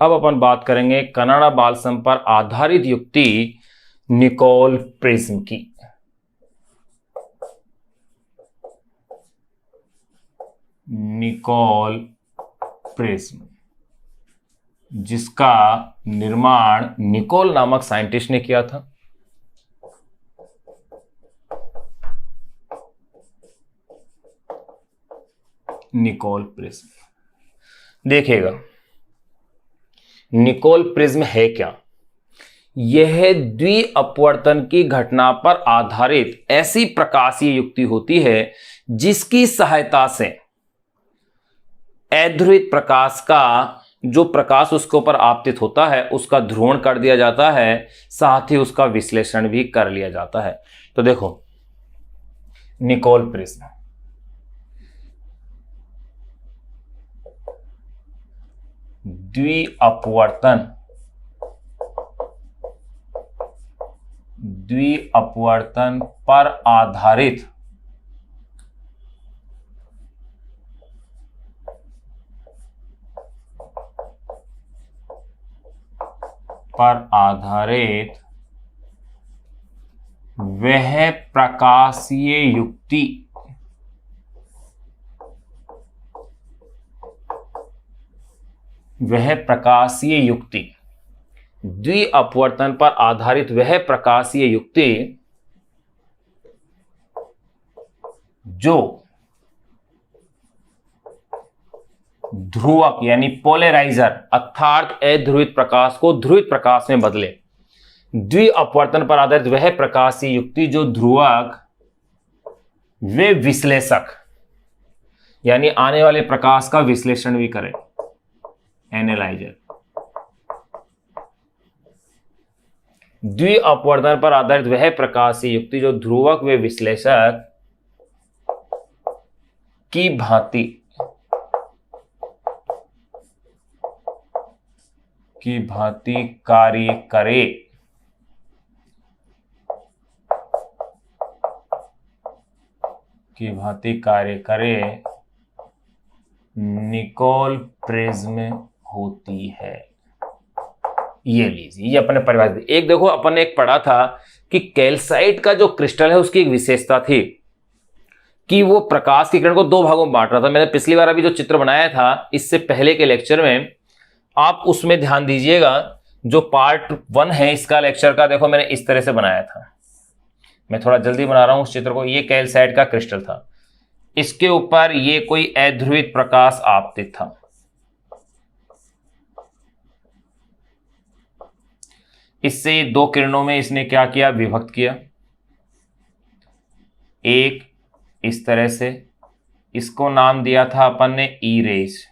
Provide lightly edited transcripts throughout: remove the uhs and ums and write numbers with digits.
अब अपन बात करेंगे कनाडा बालसम पर आधारित युक्ति निकोल प्रिज्म की। निकोल प्रिज्म, जिसका निर्माण निकोल नामक साइंटिस्ट ने किया था। निकोल प्रिज्म, देखिएगा निकोल प्रिज्म है क्या। यह द्वि अपवर्तन की घटना पर आधारित ऐसी प्रकाशीय युक्ति होती है जिसकी सहायता से अध्रुवित प्रकाश का जो प्रकाश उसके ऊपर आपतित होता है उसका ध्रुवण कर दिया जाता है, साथ ही उसका विश्लेषण भी कर लिया जाता है। तो देखो निकोल प्रिज्म, द्वि अपवर्तन पर आधारित वह प्रकाशीय युक्ति द्वि अपवर्तन पर आधारित वह प्रकाशीय युक्ति जो ध्रुवक यानी पोलराइजर अर्थात अध्रुवित प्रकाश को ध्रुवित प्रकाश में बदले। द्वि अपवर्तन पर आधारित वह प्रकाशीय युक्ति जो ध्रुवक वे विश्लेषक यानी आने वाले प्रकाश का विश्लेषण भी करे, एनालाइजर। द्वि अपवर्तन पर आधारित वह प्रकाशीय युक्ति जो ध्रुवक व विश्लेषक की भांति कार्य करे निकोल प्रिज्म होती है। ये लीजिए, ये अपने परिभाषित। एक देखो अपन ने एक पढ़ा था कि कैल्साइट का जो क्रिस्टल है उसकी एक विशेषता थी कि वो प्रकाश की किरण को दो भागों में बांट रहा था। मैंने पिछली बार अभी जो चित्र बनाया था इससे पहले के लेक्चर में, आप उसमें ध्यान दीजिएगा। जो पार्ट 1 है इसका लेक्चर का, देखो मैंने इस तरह से बनाया था। मैं थोड़ा जल्दी बना रहा हूं उस चित्र को। ये कैल्साइट का क्रिस्टल था, इसके ऊपर ये कोई अध्रुवित प्रकाश आपतित था। इससे दो किरणों में इसने क्या किया, विभक्त किया। एक इस तरह से, इसको नाम दिया था अपन ने ई रेज।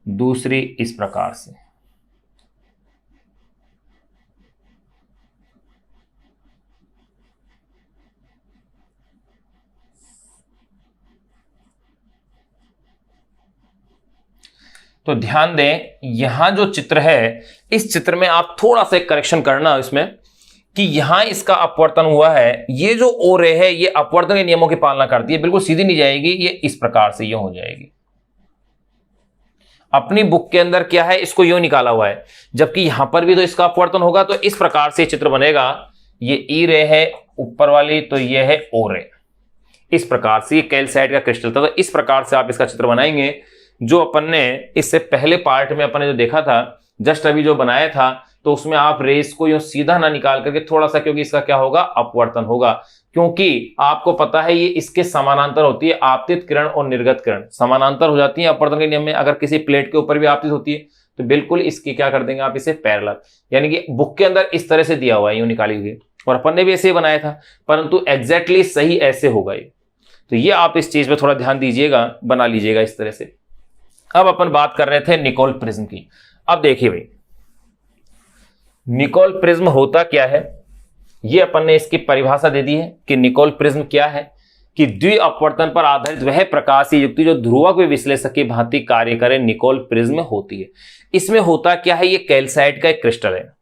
दूसरी इस प्रकार से। तो ध्यान दें, यहां जो चित्र है इस चित्र में आप थोड़ा सा करेक्शन करना इसमें कि यहां इसका अपवर्तन हुआ है। ये जो ओ रे है ये अपवर्तन के नियमों की पालना करती है, बिल्कुल सीधी नहीं जाएगी, ये इस प्रकार से ये हो जाएगी। अपनी बुक के अंदर क्या है, इसको यूं निकाला हुआ है, जबकि यहां पर भी तो इसका अपवर्तन होगा। तो इस प्रकार से चित्र बनेगा। ये ई रे है ऊपर वाली, तो ये है ओ रे। इस प्रकार से ये कैल्साइट का क्रिस्टल था। तो इस प्रकार से आप इसका चित्र बनाएंगे। जो अपन ने इससे पहले पार्ट में अपन ने जो देखा था, जस्ट अभी जो बनाया था, तो उसमें आप रेस को यूं सीधा ना निकाल करके थोड़ा सा, क्योंकि इसका क्या होगा, अपवर्तन होगा। क्योंकि आपको पता है ये इसके समानांतर होती है। आपतित किरण और निर्गत किरण समानांतर हो जाती है अपवर्तन के नियम में। अगर किसी प्लेट के ऊपर भी आपतित होती है तो बिल्कुल इसकी क्या कर देंगे आप, इसे पैरेलल, यानी कि बुक के अंदर इस तरह से दिया हुआ है, यूं निकाली हुई, और अपन ने भी ऐसे ही बनाया था, परंतु एग्जैक्टली सही ऐसे होगा ये। तो ये आप इस चीज पे थोड़ा ध्यान दीजिएगा, बना लीजिएगा इस तरह से। अब अपन बात कर रहे थे निकोल प्रिज्म की। अब देखिए भाई, निकोल प्रिज्म होता क्या है, ये अपन ने इसकी परिभाषा दे दी है कि निकोल प्रिज्म क्या है, कि द्वि अपवर्तन पर आधारित वह प्रकाशीय युक्ति जो ध्रुवक व विश्लेषक की भांति कार्य करे निकोल प्रिज्म होती है। इसमें होता क्या है, ये कैल्साइट का एक क्रिस्टल है।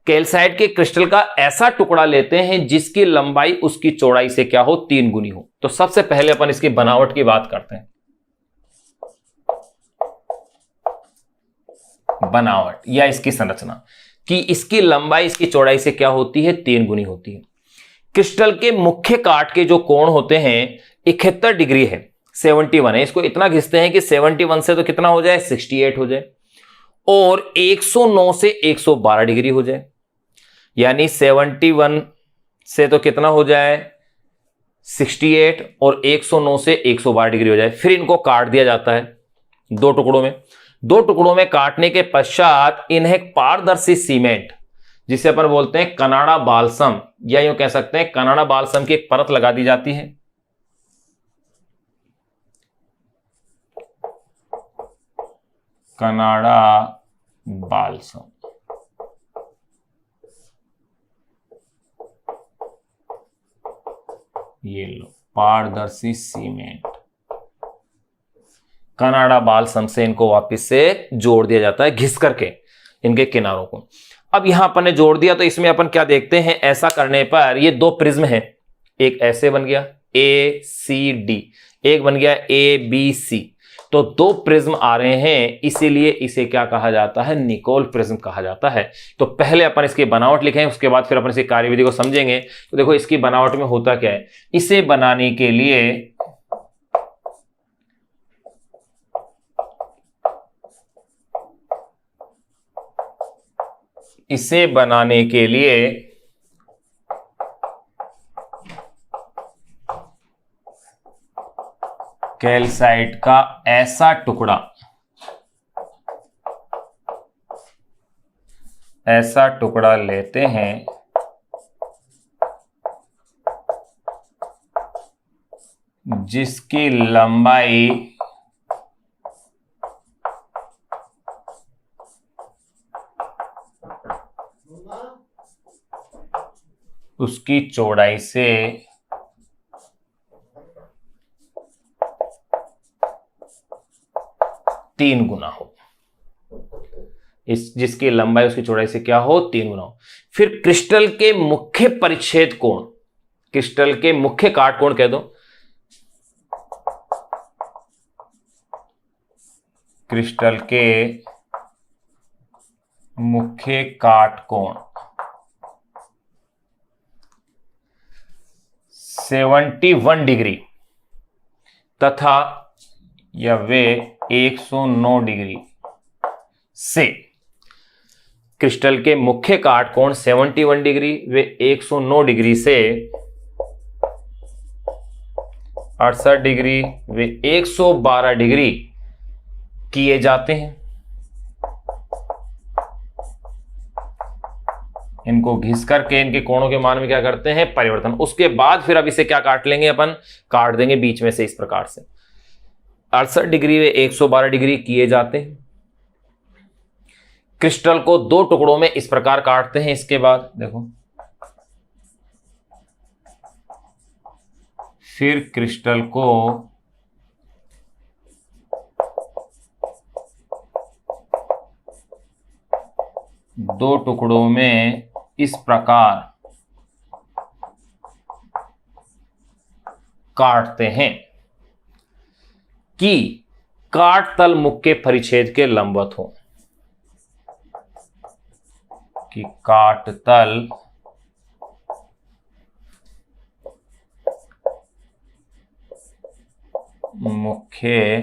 कैल्साइट के क्रिस्टल का ऐसा टुकड़ा लेते हैं जिसकी लंबाई उसकी चौड़ाई से क्या हो, 3 गुनी हो। तो तो सबसे पहले अपन इसकी बनावट की बात करते हैं। बनावट या इसकी संरचना कि इसकी लंबाई इसकी चौड़ाई से क्या होती है, 3 गुनी होती है। क्रिस्टल के मुख्य काट के जो कोण होते हैं 71 डिग्री है, 71 है। इसको इतना घिसते हैं कि 71 से तो कितना हो जाए, 68 हो जाए, और 109 से 112 डिग्री हो जाए। यानी 71 से तो कितना हो जाए, 68, और 109 से 112 डिग्री हो जाए। फिर इनको काट दिया जाता है 2 टुकड़ों में। 2 टुकड़ों में काटने के पश्चात इन्हें पारदर्शी सीमेंट, जिसे अपन बोलते हैं कनाडा बालसम, या यूं कह सकते हैं कनाडा बालसम की एक परत लगा दी जाती है। कनाडा बालसम, ये लो पारदर्शी सीमेंट, कनाडा बालसम से इनको वापस से जोड़ दिया जाता है घिस करके इनके किनारों को। अब यहां अपन ने जोड़ दिया तो इसमें अपन क्या देखते हैं, ऐसा करने पर ये 2 प्रिज्म हैं, एक ऐसे बन गया ए सी डी, एक बन गया ए बी सी, तो 2 प्रिज्म आ रहे हैं, इसीलिए इसे क्या कहा जाता है, निकोल प्रिज्म कहा जाता है। तो पहले अपन इसकी बनावट लिखें, उसके बाद फिर अपन इसकी कार्यविधि को समझेंगे। तो देखो इसकी बनावट में होता क्या है, इसे बनाने के लिए कैल्साइट का ऐसा टुकड़ा लेते हैं जिसकी लंबाई उसकी चौड़ाई से 3 गुना हो, जिसकी लंबाई उसकी चौड़ाई से क्या हो, 3 गुना हो। फिर क्रिस्टल के मुख्य परिच्छेद कोण, क्रिस्टल के मुख्य काट कोण कह दो, क्रिस्टल के मुख्य काट कोण 71 डिग्री तथा या वे 109 डिग्री से, क्रिस्टल के मुख्य काट कोण 71 डिग्री वे 109 डिग्री से 68 डिग्री वे 112 डिग्री किए जाते हैं। इनको घिस करके इनके कोणों के मान में क्या करते हैं, परिवर्तन। उसके बाद फिर अब इसे क्या काट लेंगे, अपन काट देंगे बीच में से इस प्रकार से, 68 डिग्री वे 112 डिग्री किए जाते हैं। क्रिस्टल को 2 टुकड़ों में इस प्रकार काटते हैं। इसके बाद देखो, फिर क्रिस्टल को दो टुकड़ों में इस प्रकार काटते हैं कि काट तल मुख्य परिच्छेद के लंबवत हो, कि काट तल मुख्य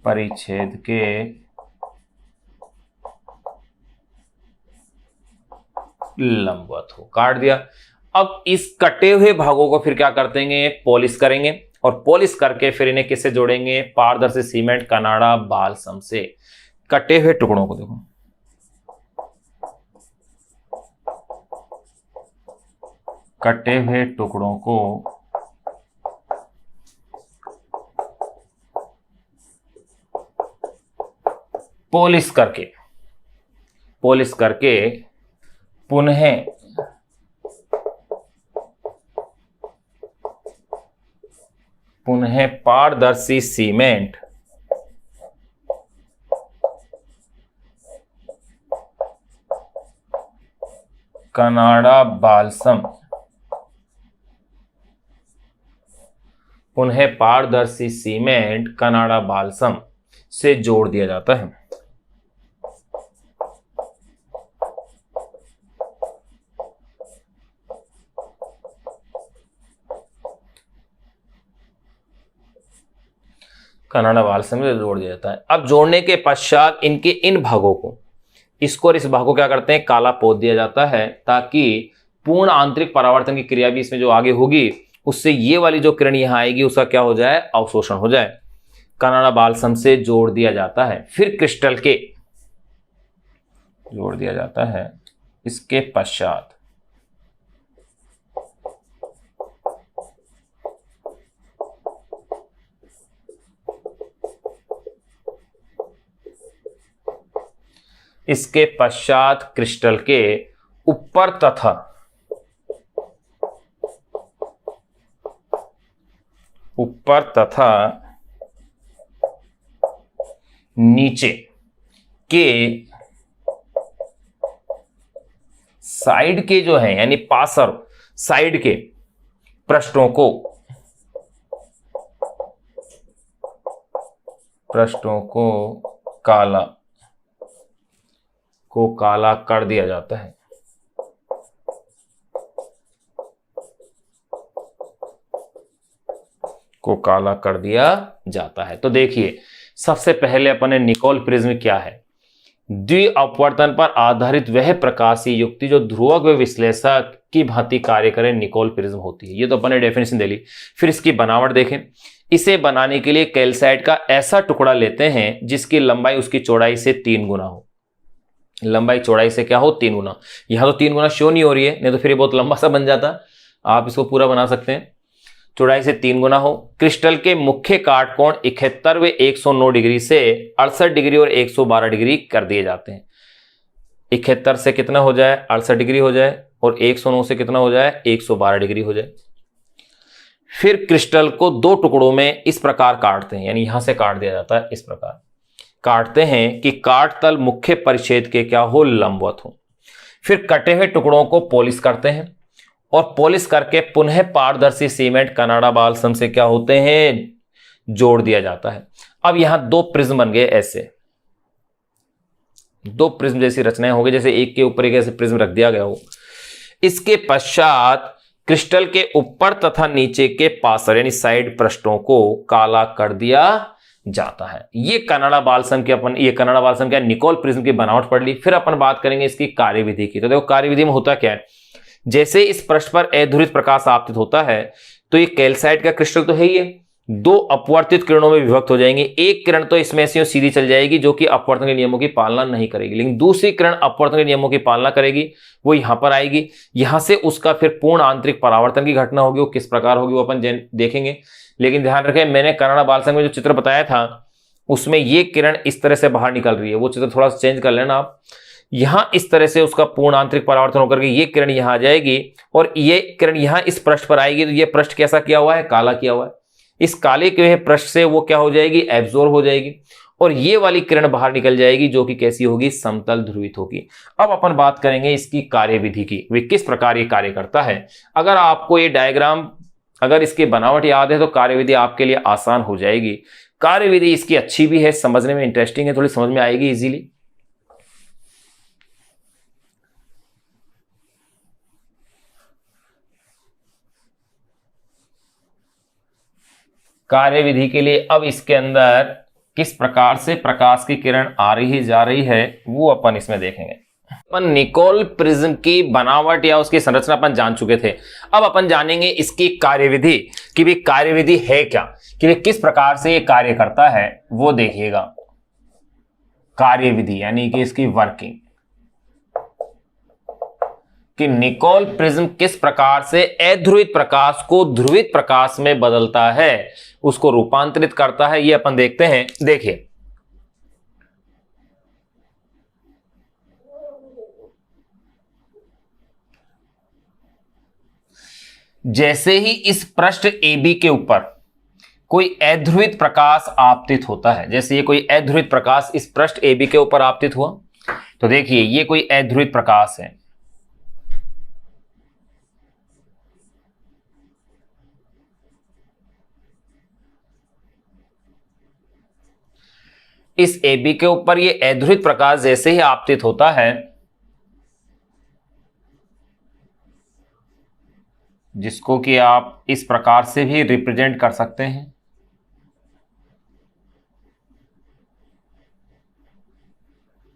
परिच्छेद के लंबवत हो, काट दिया। अब इस कटे हुए भागों को फिर क्या करते हैं, पॉलिश करेंगे, और पॉलिश करके फिर इन्हें किससे जोड़ेंगे, पारदर्शी सीमेंट कनाडा बालसम से। कटे हुए टुकड़ों को देखो, कटे हुए टुकड़ों को पॉलिश करके पुनः पारदर्शी सीमेंट कनाडा बालसम पुनः पारदर्शी सीमेंट कनाडा बाल्सम से जोड़ दिया जाता है। कनाडा बाल्सम से जोड़ दिया जाता है। अब जोड़ने के पश्चात इनके इन भागों को, इसको और इस भाग को क्या करते हैं, काला पोत दिया जाता है, ताकि पूर्ण आंतरिक परावर्तन की क्रिया भी इसमें जो आगे होगी उससे ये वाली जो किरण यहां आएगी उसका क्या हो जाए, अवशोषण हो जाए। कनाडा बाल्सम से जोड़ दिया जाता है। फिर क्रिस्टल के जोड़ दिया जाता है। इसके पश्चात क्रिस्टल के ऊपर तथा नीचे के साइड के जो है, यानी पासर साइड के पृष्ठों को काला कर दिया जाता है। तो देखिए, सबसे पहले अपने निकोल प्रिज्म क्या है, द्विअपवर्तन पर आधारित वह प्रकाशीय युक्ति जो ध्रुवक व विश्लेषक की भांति कार्य करे निकोल प्रिज्म होती है। ये तो अपने डेफिनेशन दे ली। फिर इसकी बनावट देखें। इसे बनाने के लिए कैल्साइट का ऐसा टुकड़ा लेते हैं जिसकी लंबाई उसकी चौड़ाई से 3 गुना हो। लंबाई चौड़ाई से क्या हो, 3 गुना। यहां तो 3 गुना शो नहीं हो रही है, नहीं तो फिर ये बहुत लंबा सा बन जाता। आप इसको पूरा बना सकते हैं। चौड़ाई से 3 गुना हो। क्रिस्टल के मुख्य काट कोण 71 व 109 डिग्री से 68 डिग्री और 112 डिग्री कर दिए जाते हैं। 71 से कितना हो जाए, 68 डिग्री हो जाए, और 109 से कितना हो जाए, 112 डिग्री हो जाए। फिर क्रिस्टल को 2 टुकड़ों में इस प्रकार काटते हैं, यानी यहां से काट दिया जाता है, इस प्रकार काटते हैं कि काट तल मुख्य परिच्छेद के क्या हो, लंबवत हो। फिर कटे हुए टुकड़ों को पॉलिश करते हैं और पॉलिश करके पुनः पारदर्शी सीमेंट कनाडा बाल्सम से क्या होते हैं, जोड़ दिया जाता है। अब यहां 2 प्रिज्म बन गए, ऐसे 2 प्रिज्म जैसी रचनाएं हो गई, जैसे एक के ऊपर एक ऐसे प्रिज्म रख दिया गया हो। इसके पश्चात क्रिस्टल के ऊपर तथा नीचे के पासर यानी साइड पृष्ठों को काला कर दिया जाता है। ये कनाडा बाल्सम क्या, निकोल प्रिज्म की बनावट पढ़ ली। फिर अपन बात करेंगे इसकी कार्यविधि की। तो देखो, कार्यविधि में होता क्या है, जैसे इस पृष्ठ पर अध्रुवित प्रकाश आपतित होता है तो ये कैल्साइट का क्रिस्टल तो है ही है, 2 अपवर्तित किरणों में विभक्त हो जाएंगे। एक किरण तो इसमें से सीधी चल जाएगी जो कि अपवर्तन के नियमों की पालना नहीं करेगी, लेकिन दूसरी किरण अपवर्तन के नियमों की पालना करेगी, वो यहां पर आएगी। यहां से उसका फिर पूर्ण आंतरिक परावर्तन की घटना होगी। वो किस प्रकार होगी वो अपन देखेंगे, लेकिन ध्यान रखें, मैंने कनाडा बाल्सम में जो चित्र बताया था उसमें ये किरण इस तरह से बाहर निकल रही है। वो चित्र थोड़ा सा चेंज कर लेना आप। यहां इस तरह से उसका पूर्ण आंतरिक परावर्तन होकर के ये किरण यहां आ जाएगी और ये किरण यहां इस पृष्ठ पर आएगी। तो ये पृष्ठ कैसा किया हुआ है, काला किया हुआ है। इस काले के हुए पृष्ठ से वो क्या हो जाएगी, एब्जॉर्ब हो जाएगी, और ये वाली किरण बाहर निकल जाएगी जो कि कैसी होगी, समतल ध्रुवित होगी। अब अपन बात करेंगे इसकी कार्यविधि की, वे किस प्रकार ये कार्य करता है। अगर आपको ये डायग्राम, अगर इसकी बनावट याद है तो कार्यविधि आपके लिए आसान हो जाएगी। कार्यविधि इसकी अच्छी भी है, समझने में इंटरेस्टिंग है, थोड़ी समझ में आएगी इजीली। कार्यविधि के लिए अब इसके अंदर किस प्रकार से प्रकाश की किरण आ रही जा रही है वो अपन इसमें देखेंगे। अपन निकोल प्रिज्म की बनावट या उसकी संरचना अपन जान चुके थे। अब अपन जानेंगे इसकी कार्यविधि कि भी कार्यविधि है क्या, कि वे किस प्रकार से ये कार्य करता है वो देखिएगा। कार्यविधि यानी कि इसकी वर्किंग, कि निकोल प्रिज्म किस प्रकार से अध्रुवित प्रकाश को ध्रुवित प्रकाश में बदलता है, उसको रूपांतरित करता है, ये अपन देखते हैं। देखिए, जैसे ही इस पृष्ठ AB के ऊपर कोई अध्रुवित प्रकाश आपतित होता है, जैसे ये कोई अध्रुवित प्रकाश इस पृष्ठ AB के ऊपर आपतित हुआ, तो देखिए ये कोई अध्रुवित प्रकाश है। इस AB के ऊपर ये अध्रुवित प्रकाश जैसे ही आपतित होता है, जिसको कि आप इस प्रकार से भी रिप्रेजेंट कर सकते हैं,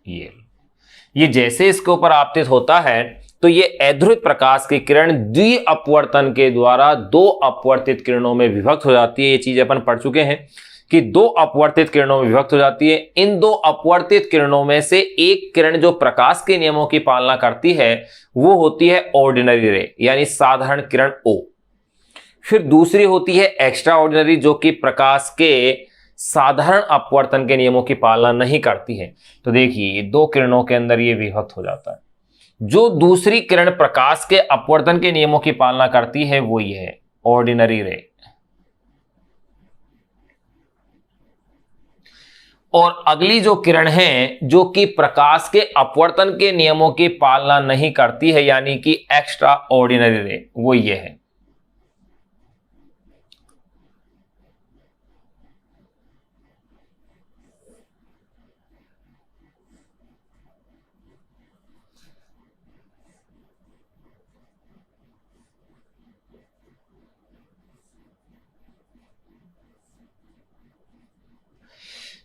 ये जैसे इसके ऊपर आपतित होता है तो ये अध्रुवित प्रकाश की किरण द्वि अपवर्तन के द्वारा दो अपवर्तित किरणों में विभक्त हो जाती है। ये चीज अपन पढ़ चुके हैं कि दो अपवर्तित किरणों में विभक्त हो जाती है। इन दो अपवर्तित किरणों में से एक किरण जो प्रकाश के नियमों की पालना करती है वो होती है ऑर्डिनरी रे, यानी साधारण किरण O। फिर दूसरी होती है एक्स्ट्रा ऑर्डिनरी, जो कि प्रकाश के साधारण अपवर्तन के नियमों की पालना नहीं करती है। तो देखिए ये दो किरणों के अंदर ये विभक्त हो जाता है। जो दूसरी किरण प्रकाश के अपवर्तन के नियमों की पालना करती है वो ये है ऑर्डिनरी रे, और अगली जो किरण है जो कि प्रकाश के अपवर्तन के नियमों की पालना नहीं करती है, यानी कि एक्स्ट्रा ऑर्डिनरी रे, वो ये है।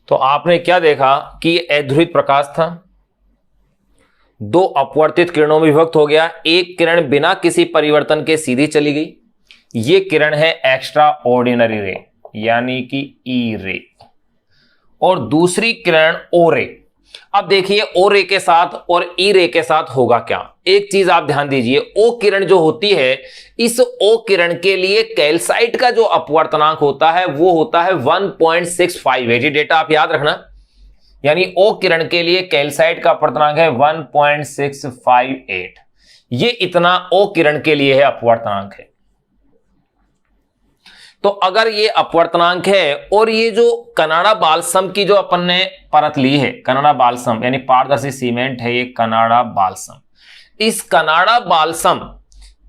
तो आपने क्या देखा कि ये अध्रुवित प्रकाश था, दो अपवर्तित किरणों में विभक्त हो गया, एक किरण बिना किसी परिवर्तन के सीधी चली गई, ये किरण है एक्स्ट्रा ऑर्डिनरी रे यानी कि ई रे, और दूसरी किरण ओ रे। अब देखिए ओ रे के साथ और ई रे के साथ होगा क्या, एक चीज आप ध्यान दीजिए, ओ किरण जो होती है, इस ओ किरण के लिए कैल्साइट का जो अपवर्तनांक होता है वो होता है 1.658। ये डेटा आप याद रखना, यानी ओ किरण के लिए कैल्साइट का अपवर्तनांक है 1.658। ये इतना ओ किरण के लिए है अपवर्तनांक है। तो अगर ये अपवर्तनांक है और ये जो कनाडा बालसम की जो अपन ने परत ली है, कनाडा बालसम यानी पारदर्शी सीमेंट है ये कनाडा बालसम, इस कनाडा बालसम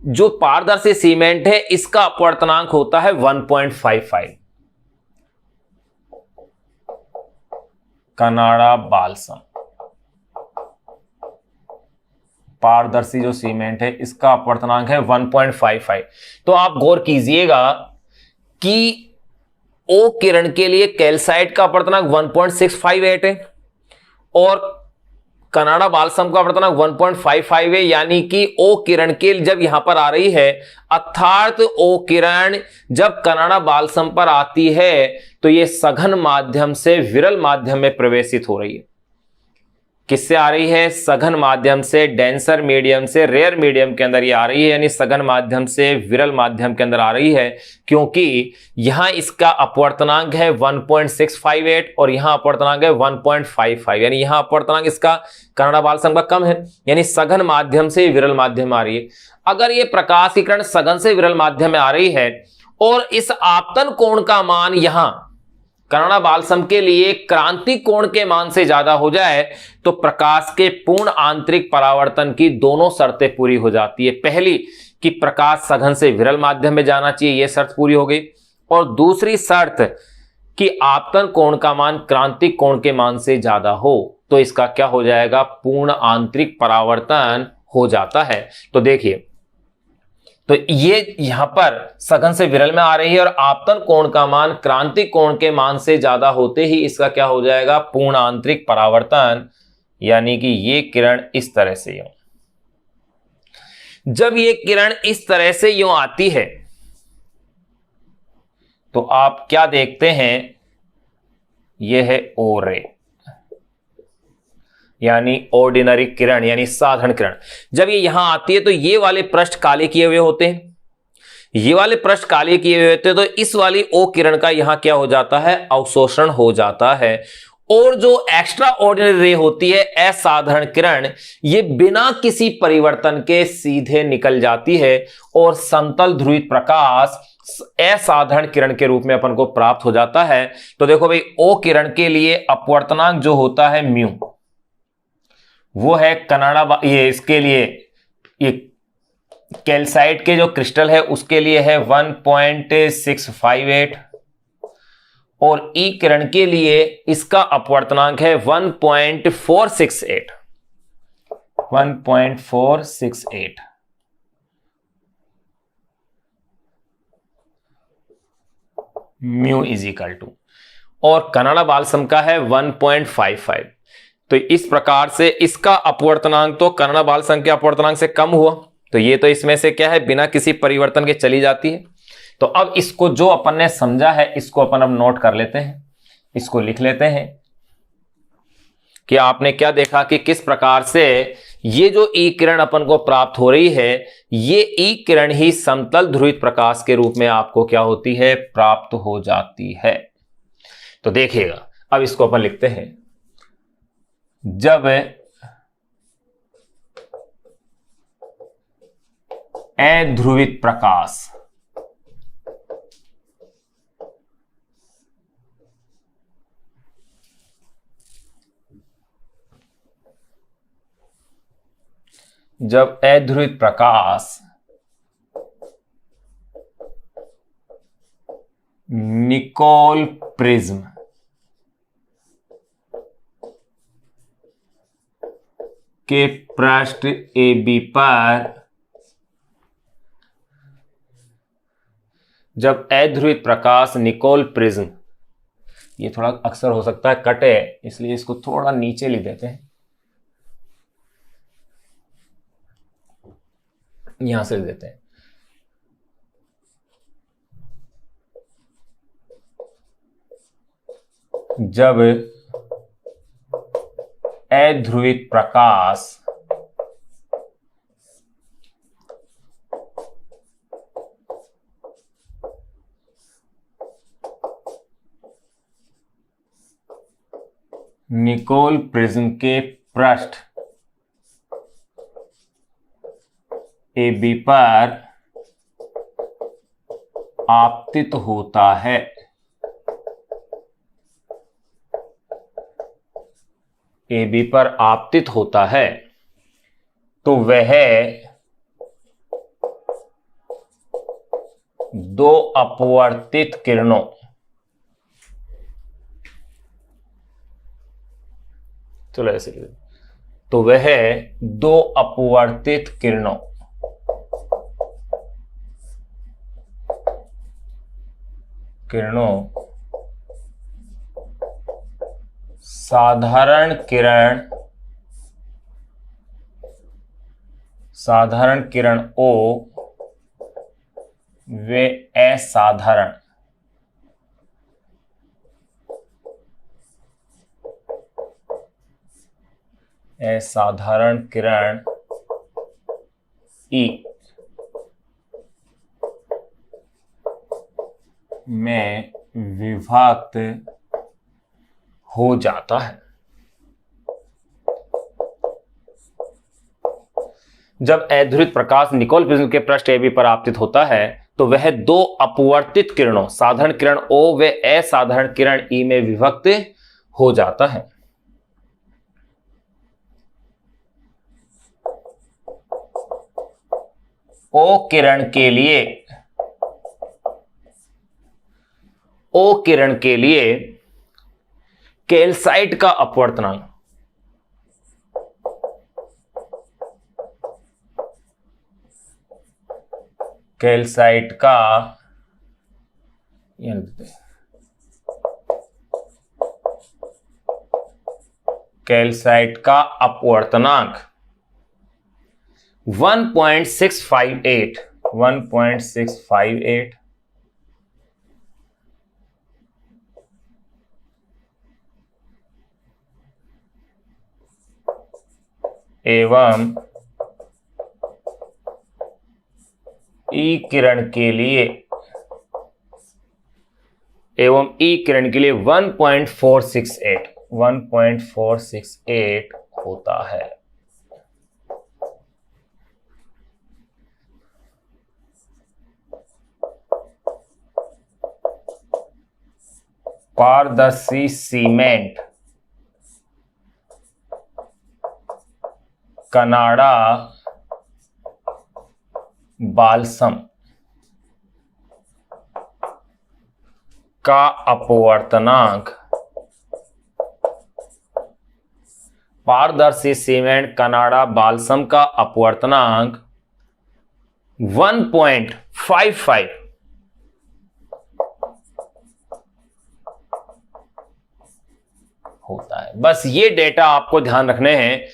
जो पारदर्शी सीमेंट है इसका अपवर्तनांक होता है 1.55। कनाडा बालसम पारदर्शी जो सीमेंट है इसका अपवर्तनांक है 1.55। तो आप गौर कीजिएगा कि ओ किरण के लिए कैल्साइट का अपवर्तनांक 1.658 है और कनाडा बालसम का अपवर्तनांक 1.55 है, यानी कि ओ किरण के जब यहां पर आ रही है, अर्थात ओ किरण जब कनाडा बालसम पर आती है तो ये सघन माध्यम से विरल माध्यम में प्रवेशित हो रही है। किससे आ रही है? सघन माध्यम से, डेंसर मीडियम से रेयर मीडियम के अंदर ये आ रही है, यानी सघन माध्यम से विरल माध्यम के अंदर आ रही है, क्योंकि यहां इसका अपवर्तनांक है 1.658 और यहां अपवर्तनांक है 1.55, यानी यहां अपवर्तनांक इसका कनाडा बालसम का कम है, यानी सघन माध्यम से विरल माध्यम में आ रही है। अगर ये प्रकाश की किरण सघन से विरल माध्यम में आ रही है और इस आपतन कोण का मान यहां कनाडा बालसम के लिए क्रांति कोण के मान से ज्यादा हो जाए तो प्रकाश के पूर्ण आंतरिक परावर्तन की दोनों शर्तें पूरी हो जाती है। पहली कि प्रकाश सघन से विरल माध्यम में जाना चाहिए, यह शर्त पूरी हो गई, और दूसरी शर्त कि आपतन कोण का मान क्रांतिक कोण के मान से ज्यादा हो, तो इसका क्या हो जाएगा? पूर्ण आंतरिक परावर्तन हो जाता है। तो देखिए, तो ये यहां पर सघन से विरल में आ रही है और आपतन कोण का मान क्रांतिक कोण के मान से ज्यादा होते ही इसका क्या हो जाएगा? पूर्ण आंतरिक परावर्तन, यानी कि ये किरण इस तरह से यूं, जब ये किरण इस तरह से यूं आती है तो आप क्या देखते हैं? यह है ओ रे, यानी ऑर्डिनरी किरण, यानी साधारण किरण। जब ये यहां आती है तो ये वाले पृष्ठ काले किए हुए होते हैं, ये वाले पृष्ठ काले किए हुए होते हैं, तो इस वाली ओ किरण का यहां क्या हो जाता है? अवशोषण हो जाता है। और जो एक्स्ट्रा ऑर्डिनरी रे होती है, असाधारण किरण, ये बिना किसी परिवर्तन के सीधे निकल जाती है और समतल ध्रुवित प्रकाश असाधारण किरण के रूप में अपन को प्राप्त हो जाता है। तो देखो भाई, ओ किरण के लिए अपवर्तनांक जो होता है म्यू, वो है कनाडा, ये इसके लिए ये कैल्साइट के जो क्रिस्टल है उसके लिए है 1.658, और ई किरण के लिए इसका अपवर्तनांक है 1.468। 1.468 म्यू इज इक्वल टू, और कनाडा बालसम का है 1.55। तो इस प्रकार से इसका अपवर्तनांक तो कनाडा बालसम के अपवर्तनांक से कम हुआ, तो ये तो इसमें से क्या है, बिना किसी परिवर्तन के चली जाती है। तो अब इसको जो अपन ने समझा है इसको अपन अब नोट कर लेते हैं, इसको लिख लेते हैं कि आपने क्या देखा कि किस प्रकार से ये जो ई किरण अपन को प्राप्त हो रही है, ये ई किरण ही समतल ध्रुवित प्रकाश के रूप में आपको क्या होती है, प्राप्त हो जाती है। तो देखिएगा, अब इसको अपन लिखते हैं, जब अध्रुवित प्रकाश जब अध्रुवित प्रकाश निकोल प्रिज्म के पृष्ठ AB पर, जब अध्रुवित प्रकाश निकोल प्रिज्म, ये थोड़ा अक्सर हो सकता है कट है इसलिए इसको थोड़ा नीचे लिख देते हैं, यहां से लिख देते हैं, जब अध्रुवित प्रकाश निकोल प्रिज्म के पृष्ठ AB पर आपतित होता है, AB पर आपतित होता है, तो वह दो अपवर्तित किरणों, चलो ऐसे, तो वह दो अपवर्तित किरणों साधारण किरण O वे असाधारण किरण E में विभक्त हो जाता है। जब अध्रुवित प्रकाश निकोल प्रिज्म के पृष्ठ AB पर आपतित होता है तो वह दो अपवर्तित किरणों साधारण किरण O व असाधारण किरण E में विभक्त हो जाता है। O किरण के लिए कैल्साइट का अपवर्तनांक, कैल्साइट का अपवर्तनांक 1.658 एवं ई किरण के लिए 1.468 होता है। पारदर्शी सीमेंट कनाडा बालसम का अपवर्तनांक पारदर्शी सीमेंट कनाडा बाल्सम का अपवर्तनांक 1.55 होता है। बस ये डेटा आपको ध्यान रखने हैं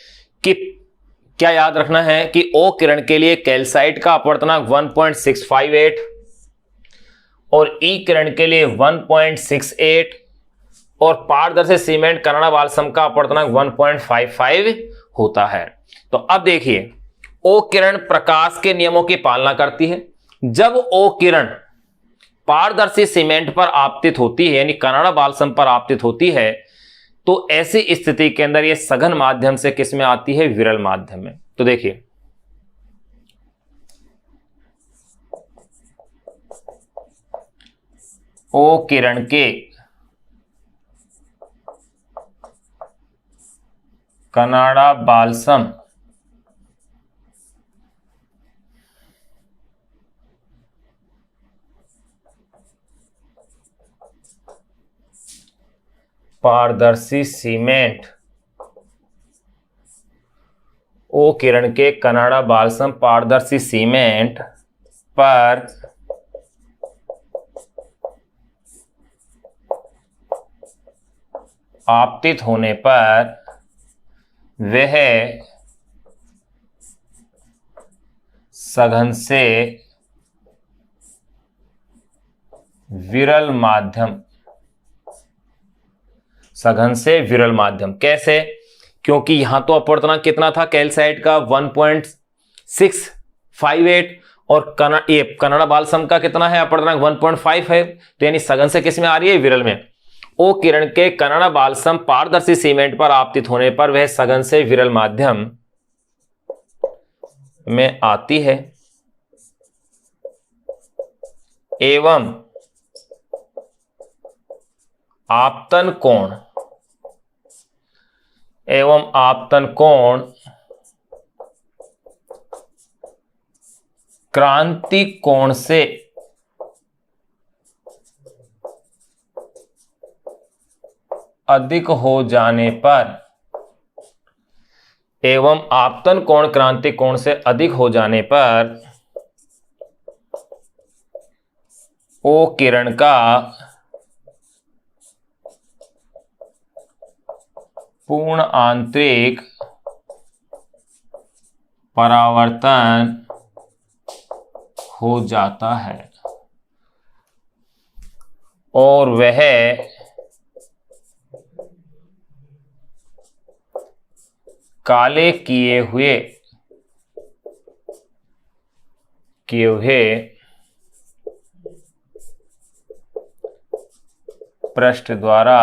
कि क्या याद रखना है कि ओ किरण के लिए कैल्साइट का अपवर्तनांक 1.658 और ई किरण के लिए 1.68 और पारदर्शी सीमेंट कनाडा बाल्सम का अपवर्तनांक 1.55 होता है। तो अब देखिए, ओ किरण प्रकाश के नियमों की पालना करती है। जब ओ किरण पारदर्शी सीमेंट पर आपतित होती है, यानी कनाडा बाल्सम पर आपतित होती है, तो ऐसी स्थिति के अंदर यह सघन माध्यम से किस में आती है? विरल माध्यम में। तो देखिए, ओ किरण के कनाडा बाल्सम पारदर्शी सीमेंट, ओ किरण के कनाडा बाल्सम पारदर्शी सीमेंट पर आपतित होने पर वह सघन से विरल माध्यम, सघन से विरल माध्यम कैसे? क्योंकि यहां तो अपवर्तनांक कितना था कैल्साइट का? 1.658 और कनाडा बाल्सम का कितना है अपवर्तनांक? 1.55। तो यानी सघन से किस में आ रही है? विरल में। ओ किरण के कनाडा बाल्सम पारदर्शी सीमेंट पर आपतित होने पर वह सघन से विरल माध्यम में आती है एवं आपतन कोण क्रांति कोण से अधिक हो जाने पर, एवं आपतन कोण क्रांति कोण से अधिक हो जाने पर ओ किरण का पूर्ण आंतरिक परावर्तन हो जाता है और वह काले किए हुए पृष्ठ द्वारा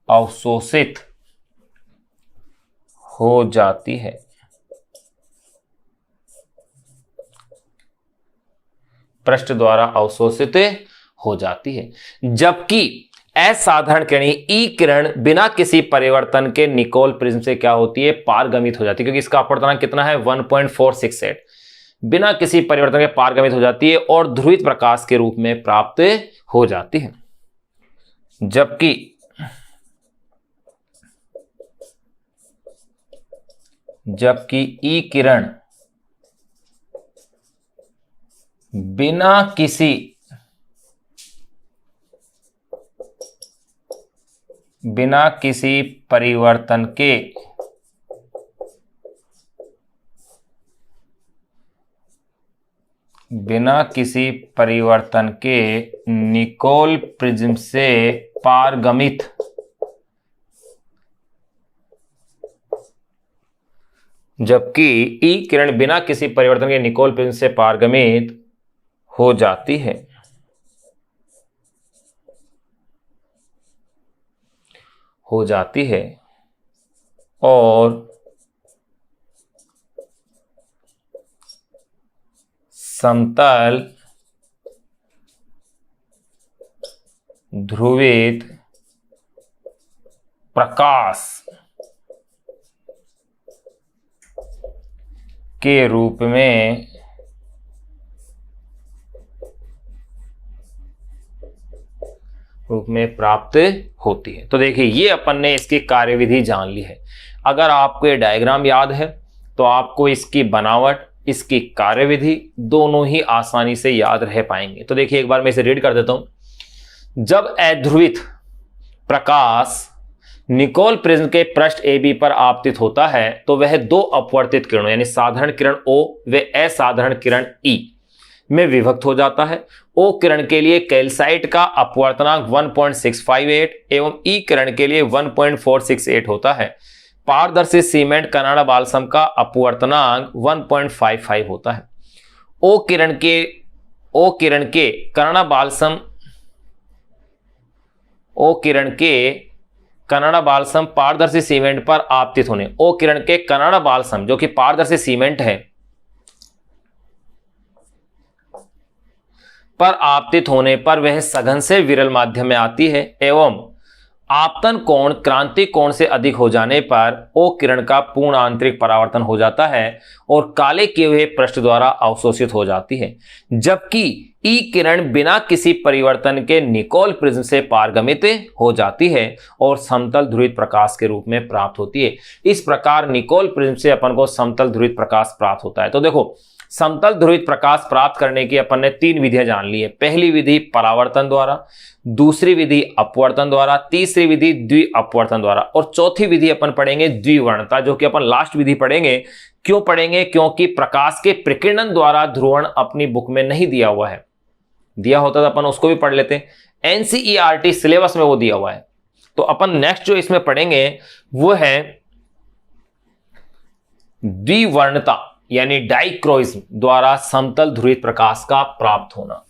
अवशोषित हो जाती है। पृष्ठ द्वारा अवशोषित हो जाती है। जबकि असाधारण किरण ई किरण बिना किसी परिवर्तन के निकोल प्रिज्म से क्या होती है? पारगमित हो जाती है, क्योंकि इसका अपवर्तनांक कितना है? 1.468। बिना किसी परिवर्तन के पारगमित हो जाती है और ध्रुवित प्रकाश के रूप में प्राप्त हो जाती है। जबकि ई किरण बिना किसी परिवर्तन के निकोल प्रिज्म से पारगमित जबकि ई किरण बिना किसी परिवर्तन के निकोल प्रिज्म से पारगमित हो जाती है और समतल ध्रुवित प्रकाश के रूप में रूप में प्राप्त होती है। तो देखिए ये अपन ने इसकी कार्यविधि जान ली है। अगर आपको ये डायग्राम याद है तो आपको इसकी बनावट, इसकी कार्यविधि दोनों ही आसानी से याद रह पाएंगे। तो देखिए एक बार मैं इसे रीड कर देता हूं। जब अध्रुवित प्रकाश निकोल प्रिज्म के पृष्ठ AB पर आपतित होता है तो वह दो अपवर्तित किरणों यानी साधारण किरण O व असाधारण किरण E में विभक्त हो जाता है। O किरण के लिए कैल्साइट का अपवर्तनांक 1.658 एवं E किरण के लिए 1.468 होता है। पारदर्शी सीमेंट कनाडा बाल्सम का अपवर्तनांक 1.55 होता है। O किरण के कनाडा बाल्सम पारदर्शी सीमेंट पर आपतित होने, O किरण के कनाडा बाल्सम जो कि पारदर्शी सीमेंट है पर आपतित होने पर वह सघन से विरल माध्यम में आती है एवं आपतन कोण क्रांति कोण से अधिक हो जाने पर O किरण का पूर्ण आंतरिक परावर्तन हो जाता है और काले किए हुए पृष्ठ द्वारा अवशोषित हो जाती है, जबकि E किरण बिना किसी परिवर्तन के निकोल प्रिज्म से पारगमित हो जाती है और समतल ध्रुवित प्रकाश के रूप में प्राप्त होती है। इस प्रकार निकोल प्रिज्म से अपन को समतल ध्रुवित प्रकाश प्राप्त होता है। तो देखो समतल ध्रुवित प्रकाश प्राप्त करने की अपन ने तीन विधियां जान ली है। पहली विधि परावर्तन द्वारा, दूसरी विधि अपवर्तन द्वारा, तीसरी विधि द्वि अपवर्तन द्वारा और चौथी विधि अपन पढ़ेंगे द्विवर्णता, जो कि अपन लास्ट विधि पढ़ेंगे। क्यों पढ़ेंगे? क्योंकि प्रकाश के प्रकीर्णन द्वारा ध्रुवण अपनी बुक में नहीं दिया हुआ है। दिया होता तो अपन उसको भी पढ़ लेते। NCERT सिलेबस में वो दिया हुआ है। तो अपन नेक्स्ट जो इसमें पढ़ेंगे वो है द्विवर्णता यानी डाइक्रोइज्म द्वारा समतल ध्रुवित प्रकाश का प्राप्त होना।